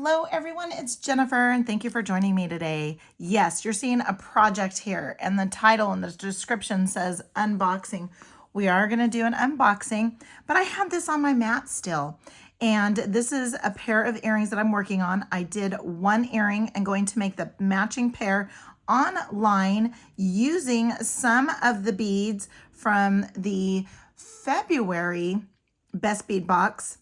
Hello everyone, it's Jennifer and thank you for joining me today. Yes, you're seeing a project here and the title and the description says unboxing. We are going to do an unboxing, but I have this on my mat still. And this is a pair of earrings that I'm working on. I did one earring and going to make the matching pair online using some of the beads from the February Best Bead Box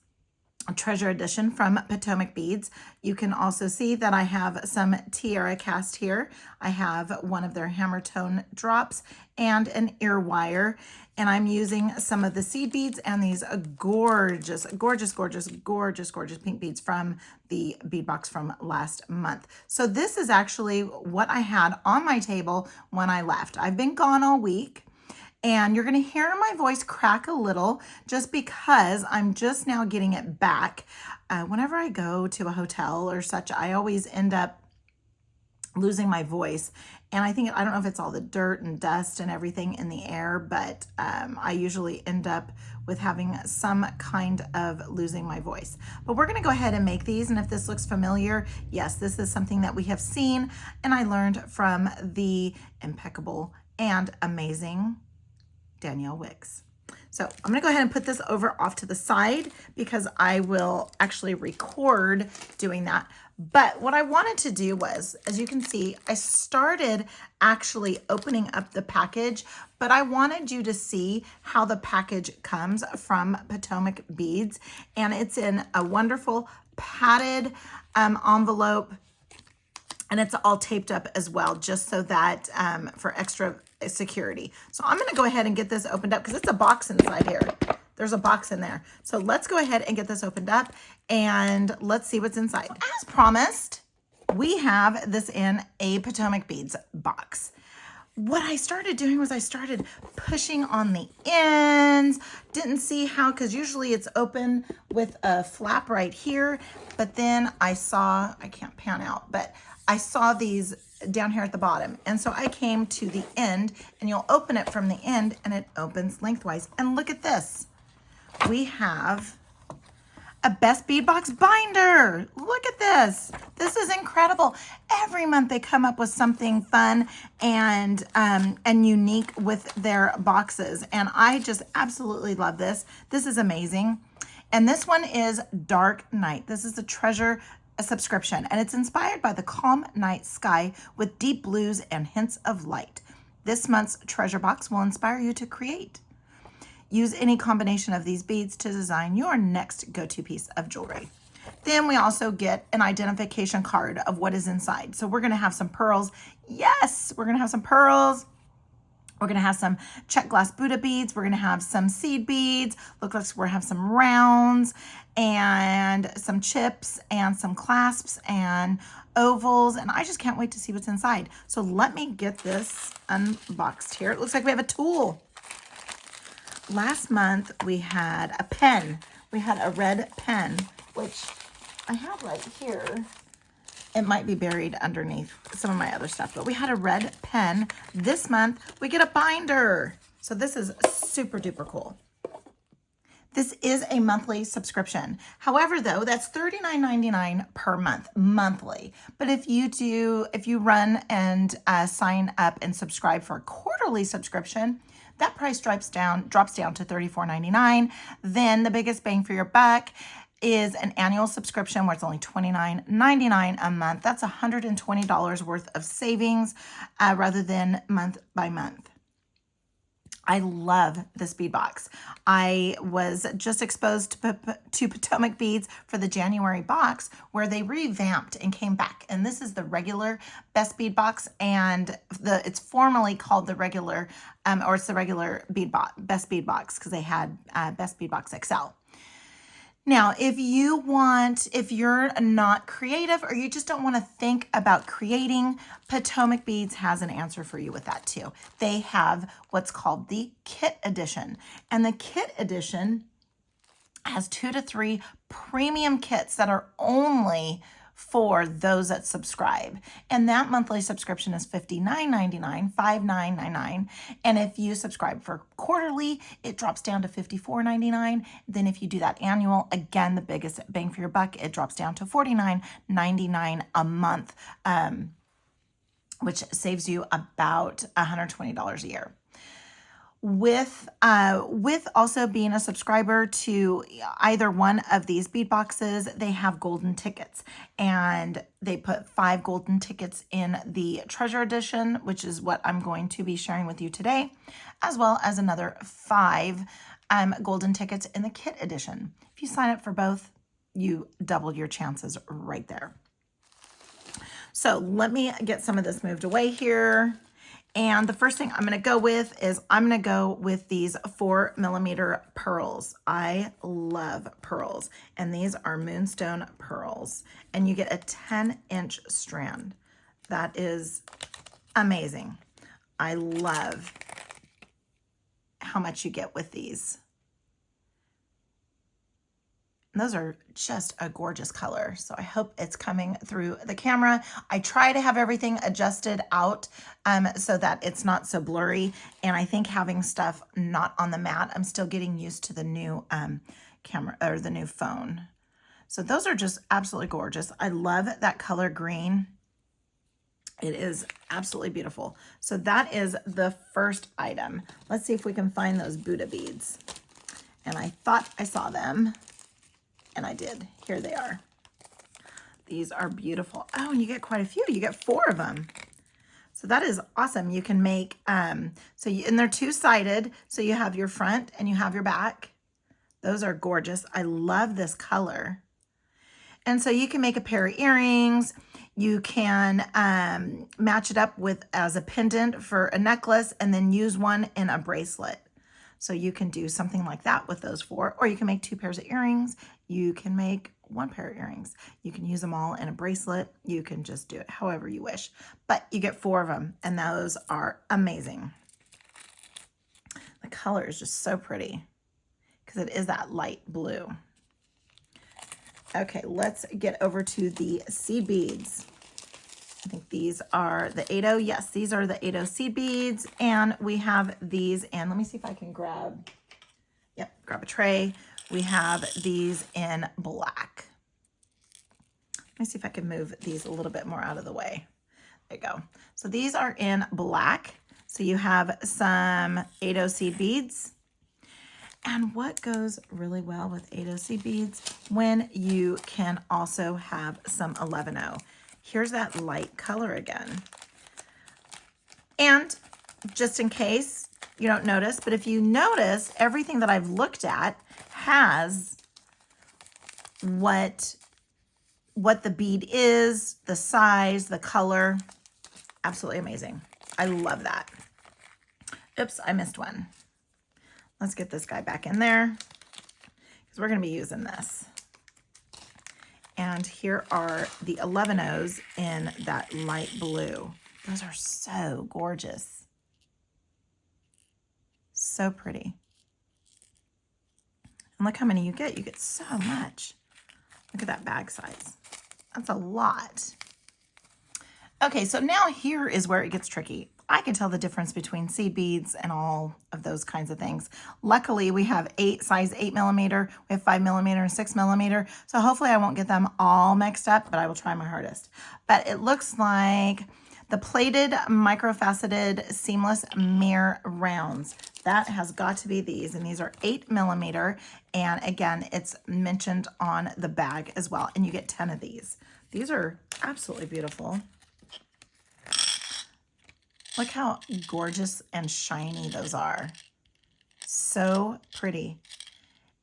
Treasure Edition from Potomac Beads. You can also see that I have some tiara cast here. I have one of their hammer tone drops and an ear wire, and I'm using some of the seed beads and these gorgeous pink beads from the bead box from last month. So this is actually what I had on my table when I left. I've been gone all week. And you're going to hear my voice crack a little just because I'm just now getting it back. Whenever I go to a hotel or such, I always end up losing my voice. And I don't know if it's all the dirt and dust and everything in the air, but I usually end up with having some kind of losing my voice. But we're going to go ahead and make these. And if this looks familiar, yes, this is something that we have seen and I learned from the impeccable and amazing Danielle Wicks. So I'm going to go ahead and put this over off to the side because I will actually record doing that. But what I wanted to do was, as you can see, I started actually opening up the package, but I wanted you to see how the package comes from Potomac Beads. And it's in a wonderful padded envelope, and it's all taped up as well, just so that for extra security. So I'm gonna go ahead and get this opened up because it's a box inside here. There's a box in there. So let's go ahead and get this opened up and let's see what's inside. As promised, we have this in a Potomac Beads box. What I started doing was I started pushing on the ends. Didn't see how, because usually it's open with a flap right here. But then I saw, I can't pan out, but I saw these down here at the bottom. And so I came to the end, and you'll open it from the end and it opens lengthwise. And look at this. We have a Best Bead Box binder. Look at this. This is incredible. Every month they come up with something fun and unique with their boxes. And I just absolutely love this. This is amazing. And this one is Dark Night. This is a treasure subscription, and it's inspired by the calm night sky with deep blues and hints of light. This month's treasure box will inspire you to create. Use any combination of these beads to design your next go-to piece of jewelry. Then we also get an identification card of what is inside. So we're going to have some pearls. Yes, we're going to have some pearls. We're going to have some check glass Buddha beads. We're going to have some seed beads. Looks like we're going to have some rounds and some chips and some clasps and ovals. And I just can't wait to see what's inside. So let me get this unboxed here. It looks like we have a tool. Last month we had a pen. We had a red pen, which I have right here. It might be buried underneath some of my other stuff, but we had a red pen. This month, we get a binder. So this is super duper cool. This is a monthly subscription. However, though, that's $39.99 per month, monthly. But if you run and sign up and subscribe for a quarterly subscription, that price drops down to $34.99. Then the biggest bang for your buck is an annual subscription where it's only $29.99 a month. That's $120 worth of savings rather than month by month. I love this bead box. I was just exposed to Potomac Beads for the January box where they revamped and came back. And this is the regular Best Bead Box, and it's formally called the regular, or it's the regular Best Bead Box because they had Best Bead Box XL. Now, if you're not creative or you just don't want to think about creating, Potomac Beads has an answer for you with that too. They have what's called the Kit Edition. And the Kit Edition has 2 to 3 premium kits that are only for those that subscribe. And that monthly subscription is $59.99, $59.99. And if you subscribe for quarterly, it drops down to $54.99. Then if you do that annual, again, the biggest bang for your buck, it drops down to $49.99 a month, which saves you about $120 a year. With also being a subscriber to either one of these bead boxes, they have golden tickets, and they put 5 golden tickets in the treasure edition, which is what I'm going to be sharing with you today, as well as another 5 golden tickets in the kit edition. If you sign up for both, you double your chances right there. So let me get some of this moved away here. And the first thing I'm going to go with is I'm going to go with these 4mm pearls. I love pearls, and these are moonstone pearls, and you get a 10-inch strand. That is amazing. I love how much you get with these. And those are just a gorgeous color. So I hope it's coming through the camera. I try to have everything adjusted out so that it's not so blurry. And I think having stuff not on the mat, I'm still getting used to the new camera or the new phone. So those are just absolutely gorgeous. I love that color green. It is absolutely beautiful. So that is the first item. Let's see if we can find those Buddha beads. And I thought I saw them. And I did. Here they are. These are beautiful. Oh, and you get quite a few. You get 4 of them. So that is awesome. You can make, and they're 2-sided. So you have your front and you have your back. Those are gorgeous. I love this color. And so you can make a pair of earrings. You can match it up with as a pendant for a necklace and then use one in a bracelet. So you can do something like that with those 4, or you can make 2 pairs of earrings. You can make 1 pair of earrings. You can use them all in a bracelet. You can just do it however you wish, but you get 4 of them, and those are amazing. The color is just so pretty because it is that light blue. Okay, let's get over to the seed beads. I think these are the 8/0. Yes, these are the 8/0 seed beads. And we have these, and let me see if I can grab a tray. We have these in black. Let me see if I can move these a little bit more out of the way. There you go. So these are in black. So you have some 8/0 seed beads. And what goes really well with 8/0 seed beads when you can also have some 11/0. Here's that light color again. And just in case you don't notice, but if you notice, everything that I've looked at has what the bead is, the size, the color. Absolutely amazing. I love that. Oops, I missed one. Let's get this guy back in there because we're going to be using this. And here are the 11/0s in that light blue. Those are so gorgeous. So pretty. And look how many you get. You get so much. Look at that bag size. That's a lot. Okay, so now here is where it gets tricky. I can tell the difference between seed beads and all of those kinds of things. Luckily, we have size 8mm, we have 5mm and 6mm. So hopefully I won't get them all mixed up, but I will try my hardest. But it looks like the plated microfaceted seamless mirror rounds. That has got to be these, and these are 8mm. And again, it's mentioned on the bag as well. And you get 10 of these. These are absolutely beautiful. Look how gorgeous and shiny those are. So pretty.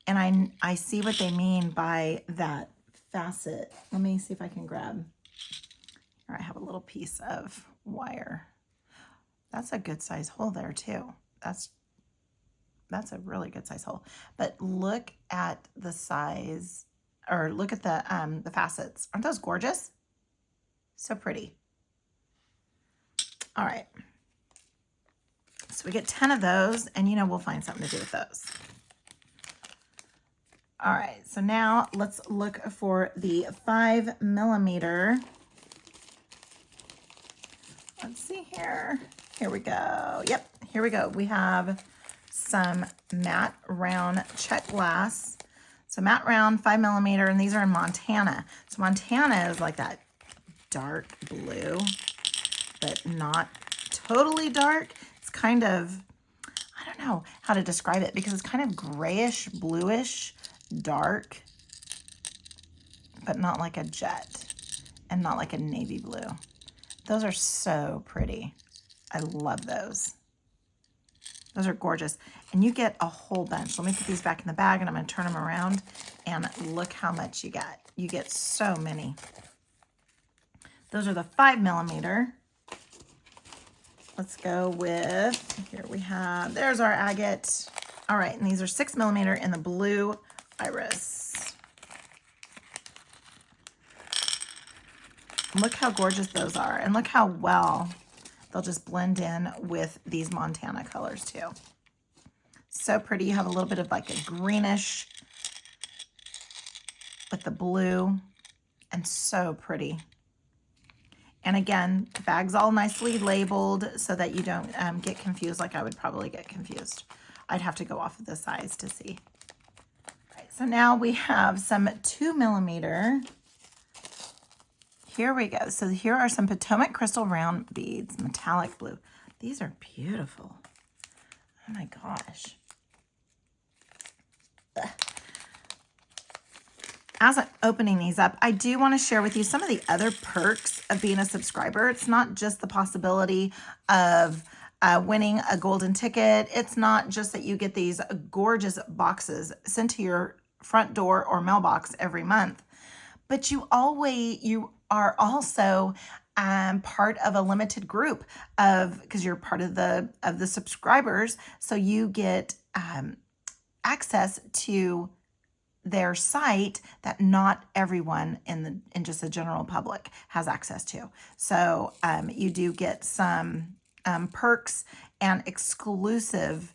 And I see what they mean by that facet. Let me see if I can grab. Here, I have a little piece of wire. That's a good size hole there too. That's a really good size hole. But look at the size, or look at the facets. Aren't those gorgeous? So pretty. All right, so we get 10 of those, and we'll find something to do with those. All right, so now let's look for the 5mm. Let's see here. Here we go. Yep, here we go. We have some matte round check glass. So matte round 5mm, and these are in Montana. So Montana is like that dark blue, but not totally dark. It's kind of, I don't know how to describe it because it's kind of grayish, bluish, dark, but not like a jet and not like a navy blue. Those are so pretty. I love those. Those are gorgeous. And you get a whole bunch. Let me put these back in the bag and I'm going to turn them around and look how much you get. You get so many. Those are the 5mm. Let's go with, here we have, there's our agate. All right, and these are 6mm in the blue iris. Look how gorgeous those are, and look how well they'll just blend in with these Montana colors too. So pretty. You have a little bit of like a greenish with the blue, and so pretty. And again, the bag's all nicely labeled so that you don't get confused like I would probably get confused. I'd have to go off of the size to see. All right, so now we have some 2mm. Here we go. So here are some Potomac crystal round beads, metallic blue. These are beautiful. Oh my gosh. Ugh. As I'm opening these up, I do want to share with you some of the other perks of being a subscriber. It's not just the possibility of winning a golden ticket. It's not just that you get these gorgeous boxes sent to your front door or mailbox every month, but you are also part of a limited group because you're part of the subscribers. So you get access to their site that not everyone in just the general public has access to. So you do get some perks and exclusive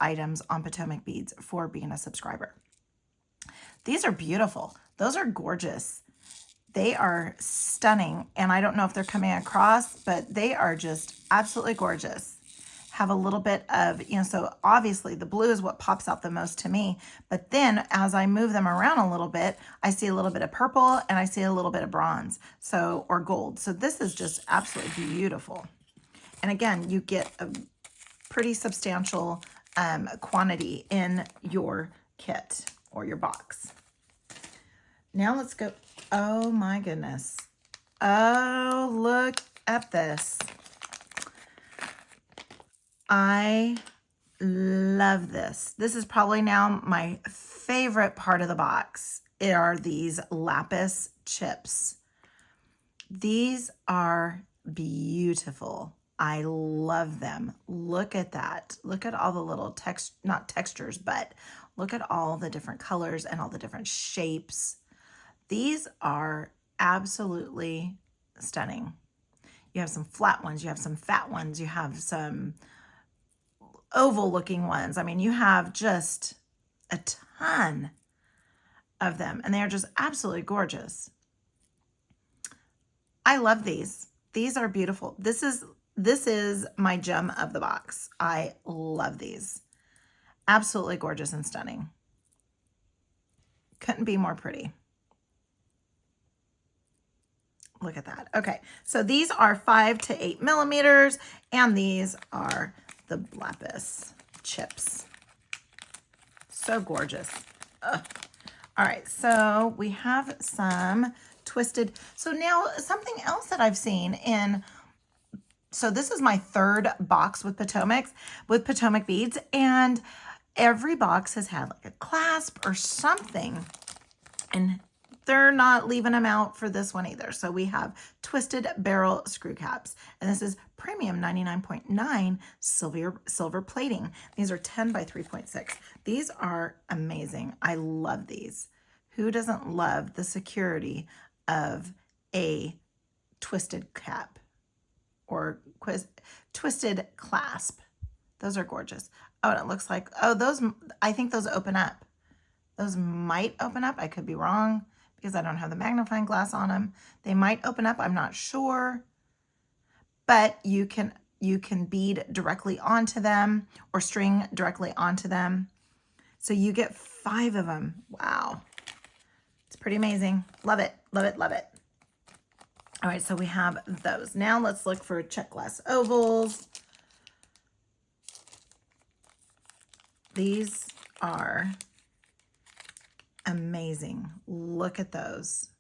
items on Potomac Beads for being a subscriber. These are beautiful. Those are gorgeous. They are stunning, and I don't know if they're coming across, but they are just absolutely gorgeous. Have a little bit of, so obviously the blue is what pops out the most to me, but then as I move them around a little bit, I see a little bit of purple and I see a little bit of bronze, or gold. So this is just absolutely beautiful. And again, you get a pretty substantial quantity in your kit or your box. Now let's go. Oh my goodness. Oh, look at this. I love this. This is probably now my favorite part of the box. It are these lapis chips. These are beautiful. I love them. Look at that. Look at all the little not textures, but look at all the different colors and all the different shapes. These are absolutely stunning. You have some flat ones, you have some fat ones, you have some oval looking ones. I mean, you have just a ton of them, and they are just absolutely gorgeous. I love these. These are beautiful. This is my gem of the box. I love these. Absolutely gorgeous and stunning. Couldn't be more pretty. Look at that. Okay, so these are 5 to 8mm, and these are the lapis chips. So gorgeous. Ugh. All right, so we have some twisted. So now something else that I've seen in, so this is my third box with Potomac beads, and every box has had like a clasp or something, and they're not leaving them out for this one either. So we have twisted barrel screw caps, and this is premium 99.9 silver plating. These are 10 by 3.6. These are amazing. I love these. Who doesn't love the security of a twisted cap or twisted clasp? Those are gorgeous. Oh, and it looks like, oh, those, I think those open up. Those might open up. I could be wrong because I don't have the magnifying glass on them. They might open up. I'm not sure. But you can bead directly onto them or string directly onto them. So you get 5 of them. Wow. It's pretty amazing. Love it, love it, love it. All right, so we have those. Now let's look for check glass ovals. These are amazing. Look at those.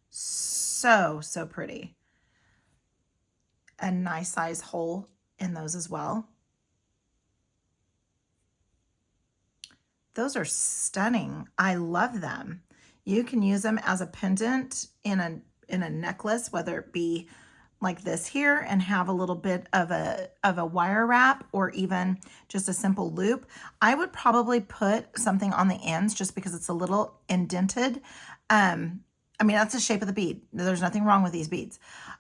So, so pretty. A nice size hole in those as well. Those are stunning. I love them. You can use them as a pendant in a necklace, whether it be like this here and have a little bit of a wire wrap or even just a simple loop. I would probably put something on the ends just because it's a little indented. I mean, that's the shape of the bead. There's nothing wrong with these beads.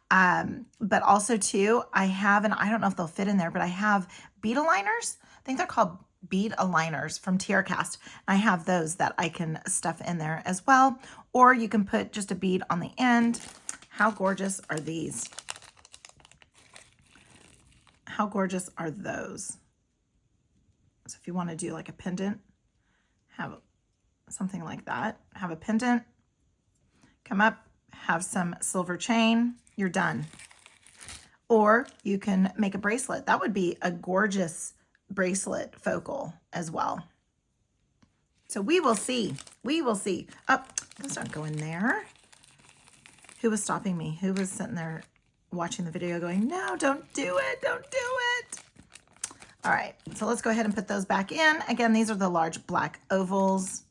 But also too, I have, and I don't know if they'll fit in there, but I have bead aligners. I think they're called bead aligners from TierCast. I have those that I can stuff in there as well. Or you can put just a bead on the end. How gorgeous are these? How gorgeous are those? So if you want to do like a pendant, have something like that. Have a pendant, come up, have some silver chain, you're done. Or you can make a bracelet. That would be a gorgeous bracelet focal as well. So we will see. We will see. Oh, those don't go in there. Who was stopping me? Who was sitting there watching the video going, no, don't do it. Don't do it. All right, so let's go ahead and put those back in. Again, these are the large black ovals.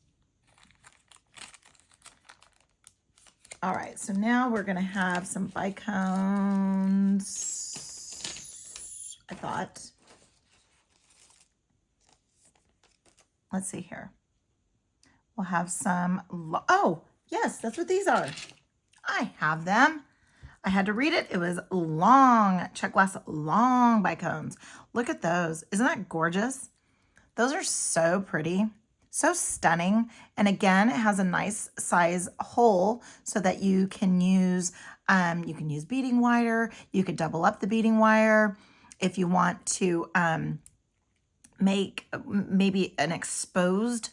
All right, so now we're gonna have some bicones, I thought. Let's see here. We'll have some, oh, yes, that's what these are. I have them. I had to read it. It was long, check glass, long bicones. Look at those. Isn't that gorgeous? Those are so pretty, so stunning. And again, it has a nice size hole so that you can use beading wire. You could double up the beading wire if you want to make maybe an exposed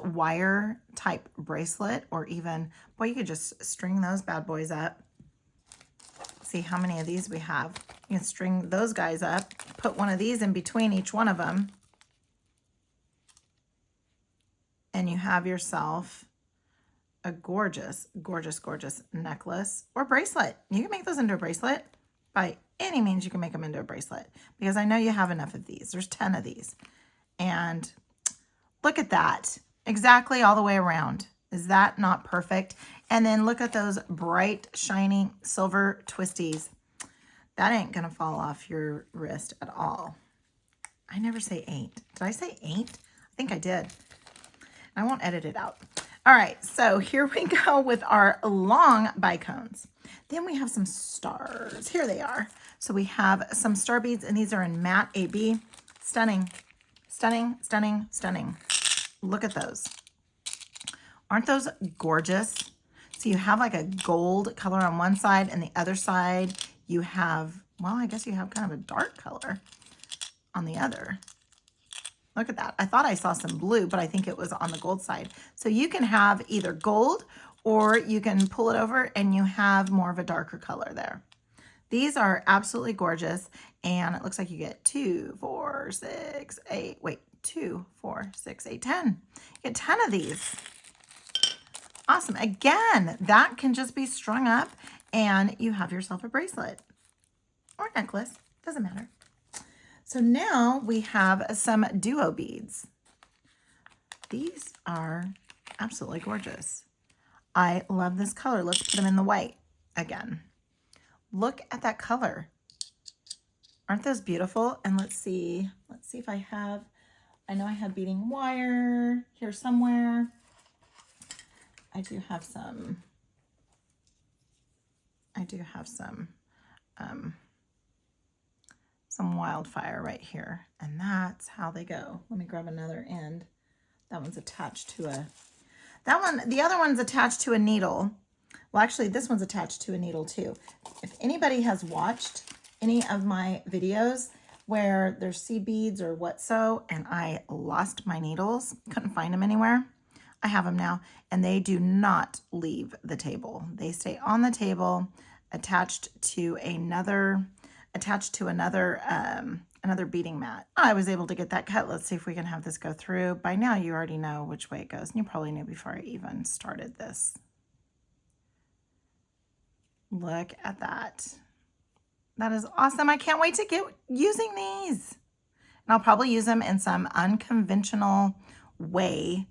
wire type bracelet, or even, boy, you could just string those bad boys up. See how many of these we have. You can string those guys up, put one of these in between each one of them, and you have yourself a gorgeous, gorgeous, gorgeous necklace or bracelet. You can make those into a bracelet. By any means, you can make them into a bracelet, because I know you have enough of these. There's 10 of these. And look at that. Exactly all the way around. Is that not perfect? And then look at those bright, shiny silver twisties. That ain't going to fall off your wrist at all. I never say ain't. Did I say ain't? I think I did. I won't edit it out. All right, so here we go with our long bicones. Then we have some stars. Here they are. So we have some star beads, and these are in matte AB. Stunning, stunning, stunning, stunning. Look at those. Aren't those gorgeous? So you have like a gold color on one side, and the other side you have, well, I guess you have kind of a dark color on the other. Look at that. I thought I saw some blue, but I think it was on the gold side. So you can have either gold, or you can pull it over and you have more of a darker color there. These are absolutely gorgeous. And it looks like you get 2, 4, 6, 8, wait, 2, 4, 6, 8, 10. You get 10 of these. Awesome. Again, that can just be strung up and you have yourself a bracelet or necklace. Doesn't matter. So now we have some duo beads. These are absolutely gorgeous. I love this color. Let's put them in the white again. Look at that color. Aren't those beautiful? And let's see if I have, I know I have beading wire here somewhere. I do have some wildfire right here, and that's how they go. Let me grab another end. That one's attached to a, the other one's attached to a needle. Well, actually, this one's attached to a needle too. If anybody has watched any of my videos where there's seed beads or what so, and I lost my needles, couldn't find them anywhere, I have them now, and they do not leave the table. They stay on the table, attached to another another beading mat. I was able to get that cut. Let's see if we can have this go through. By now, you already know which way it goes, and you probably knew before I even started this. Look at that. That is awesome. I can't wait to get using these. And I'll probably use them in some unconventional way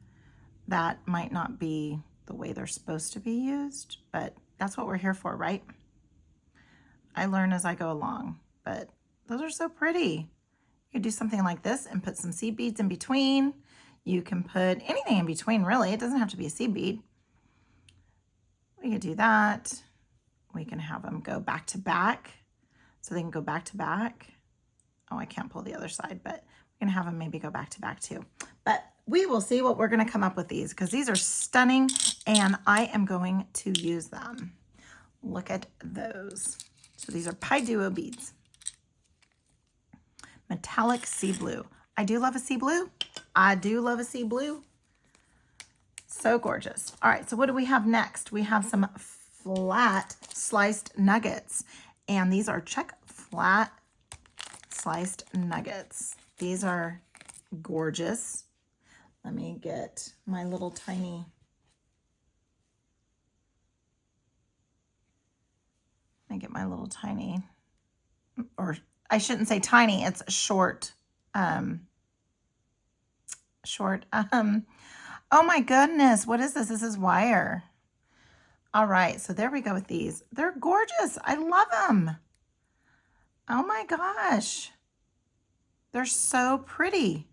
that might not be the way they're supposed to be used, but that's what we're here for, right? I learn as I go along, but those are so pretty. You could do something like this and put some seed beads in between. You can put anything in between, really. It doesn't have to be a seed bead. We could do that. We can have them go back to back, so they can go back to back. Oh, I can't pull the other side, but we can have them maybe go back to back too. But we will see what we're going to come up with these, because these are stunning and I am going to use them. Look at those. So these are Pi Duo beads. Metallic sea blue. I do love a sea blue. I do love a sea blue. So gorgeous. All right, so what do we have next? We have some flat sliced nuggets, and these are check flat sliced nuggets. These are gorgeous. Let me get my little tiny, or I shouldn't say tiny, it's short, oh my goodness, what is this? This is wire. All right, so there we go with these. They're gorgeous. I love them. Oh my gosh. They're so pretty.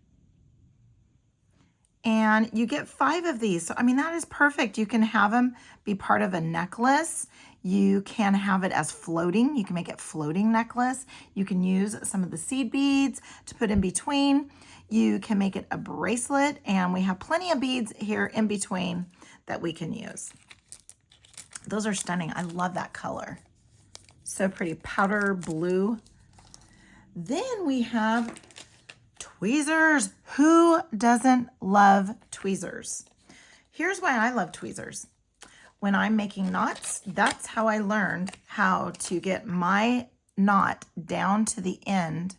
And you get 5 of these. So, I mean, that is perfect. You can have them be part of a necklace. You can have it as floating. You can make it floating necklace. You can use some of the seed beads to put in between. You can make it a bracelet, and we have plenty of beads here in between that we can use. Those are stunning. I love that color. So pretty, powder blue. Then we have tweezers. Who doesn't love tweezers? Here's why I love tweezers. When I'm making knots, that's how I learned how to get my knot down to the end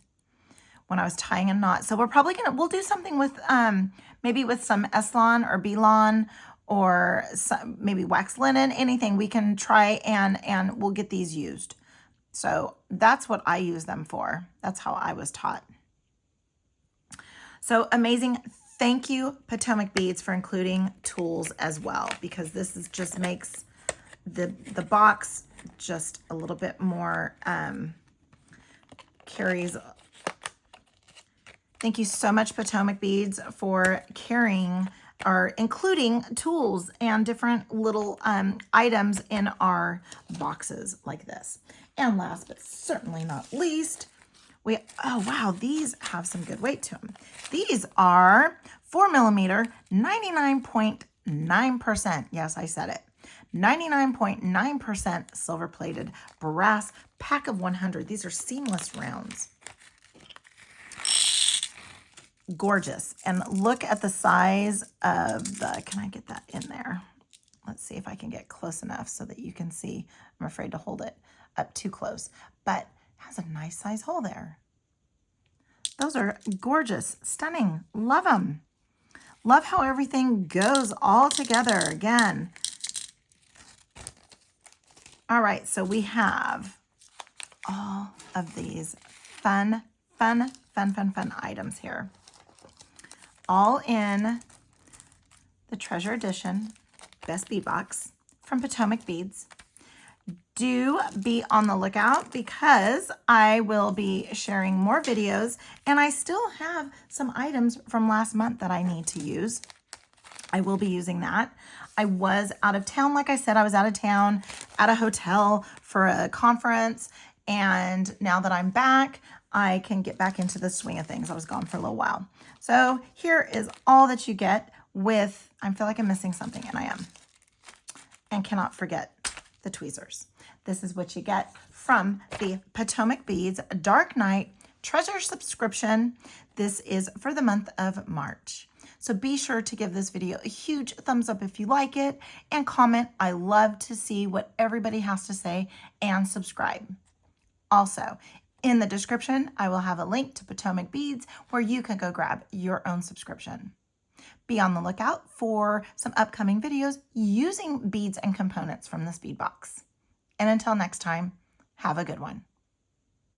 when I was tying a knot. So we'll do something with maybe with some Eslon or Belon, or maybe wax linen, anything we can try, and we'll get these used. So that's what I use them for. That's how I was taught. So amazing. Thank you, Potomac Beads, for including tools as well, because this is just makes the box just a little bit more, carries. Thank you so much, Potomac Beads, for carrying or including tools and different little items in our boxes like this. And last but certainly not least, oh wow, these have some good weight to them. These are 4mm, 99.9%. Yes, I said it. 99.9% silver plated brass pack of 100. These are seamless rounds. Gorgeous. And look at the size of the, can I get that in there? Let's see if I can get close enough so that you can see. I'm afraid to hold it up too close, but it has a nice size hole there. Those are gorgeous, stunning. Love them. Love how everything goes all together again. All right, so we have all of these fun items here. All in the Treasure Edition Best Bead Box from Potomac Beads. Do be on the lookout, because I will be sharing more videos, and I still have some items from last month that I need to use. I will be using that. I was out of town. Like I said, I was out of town at a hotel for a conference, and now that I'm back, I can get back into the swing of things. I was gone for a little while. So here is all that you get with, I feel like I'm missing something, and I am, and cannot forget the tweezers. This is what you get from the Potomac Beads Dark Night Treasure subscription. This is for the month of March. So be sure to give this video a huge thumbs up if you like it, and comment. I love to see what everybody has to say, and subscribe. Also, in the description, I will have a link to Potomac Beads where you can go grab your own subscription. Be on the lookout for some upcoming videos using beads and components from this bead box. And until next time, have a good one.